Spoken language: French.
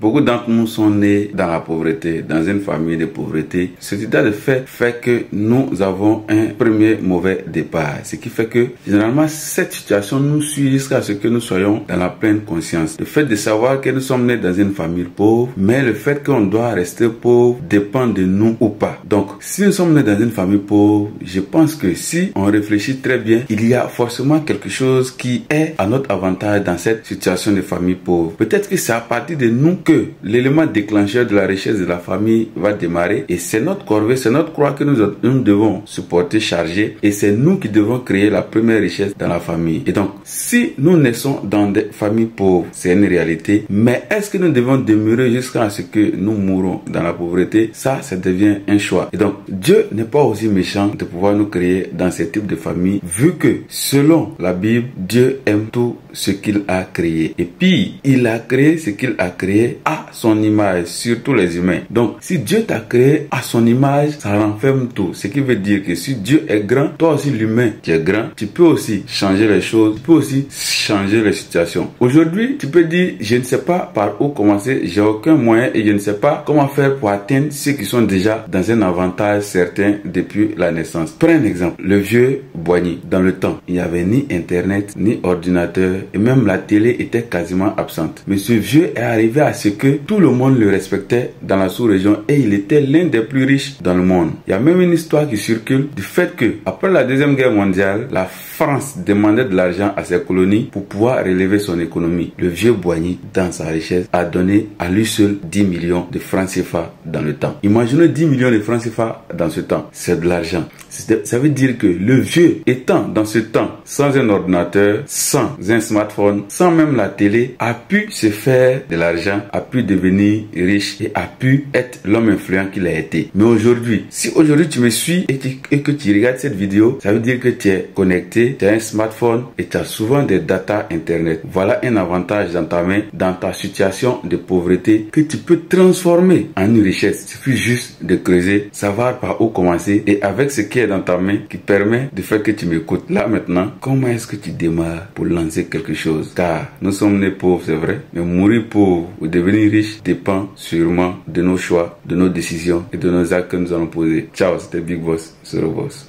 Beaucoup d'entre nous sont nés dans la pauvreté, dans une famille de pauvreté. Cet état de fait que nous avons un premier mauvais départ. Ce qui fait que, généralement, cette situation nous suit jusqu'à ce que nous soyons dans la pleine conscience. Le fait de savoir que nous sommes nés dans une famille pauvre, mais le fait qu'on doit rester pauvre dépend de nous ou pas. Donc, si nous sommes nés dans une famille pauvre, je pense que si on réfléchit très bien, il y a forcément quelque chose qui est à notre avantage dans cette situation de famille pauvre. Peut-être que c'est à partir de nous que l'élément déclencheur de la richesse de la famille va démarrer, et c'est notre corvée, c'est notre croix que nous devons supporter, charger, et c'est nous qui devons créer la première richesse dans la famille. Et donc, si nous naissons dans des familles pauvres, c'est une réalité, mais est-ce que nous devons demeurer jusqu'à ce que nous mourons dans la pauvreté? Ça devient un choix. Et donc, Dieu n'est pas aussi méchant de pouvoir nous créer dans ce type de famille, vu que, selon la Bible, Dieu aime tout ce qu'il a créé. Et puis, il a créé ce qu'il a créé à son image, surtout les humains. Donc, si Dieu t'a créé à son image, ça renferme tout. Ce qui veut dire que si Dieu est grand, toi aussi l'humain, tu es grand, tu peux aussi changer les choses, tu peux aussi changer les situations. Aujourd'hui, tu peux dire, je ne sais pas par où commencer, j'ai aucun moyen et je ne sais pas comment faire pour atteindre ceux qui sont déjà dans un avantage certain depuis la naissance. Prends un exemple, le vieux Boigny. Dans le temps, il n'y avait ni internet, ni ordinateur, et même la télé était quasiment absente. Mais ce vieux est arrivé à ce que tout le monde le respectait dans la sous-région et il était l'un des plus riches dans le monde. Il y a même une histoire qui circule du fait que, après la Deuxième Guerre mondiale, la France demandait de l'argent à ses colonies pour pouvoir relever son économie. Le vieux Boigny, dans sa richesse, a donné à lui seul 10 millions de francs CFA dans le temps. Imaginez 10 millions de francs CFA dans ce temps. C'est de l'argent. Ça veut dire que le vieux, étant dans ce temps, sans un ordinateur, sans un smartphone, sans même la télé, a pu se faire de l'argent, a pu devenir riche et a pu être l'homme influent qu'il a été. Mais aujourd'hui, si aujourd'hui tu me suis et que tu regardes cette vidéo, ça veut dire que tu es connecté, tu as un smartphone et tu as souvent des data internet. Voilà un avantage dans ta main, dans ta situation de pauvreté, que tu peux transformer en une richesse. Il suffit juste de creuser, savoir par où commencer, et avec ce qui est dans ta main qui permet de faire que tu m'écoutes. Là maintenant, comment est-ce que tu démarres pour lancer quelque chose? Car nous sommes nés pauvres, c'est vrai, mais mourir pauvre ou devenir riche dépend sûrement de nos choix, de nos décisions et de nos actes que nous allons poser. Ciao, c'était Big Boss sur le Boss.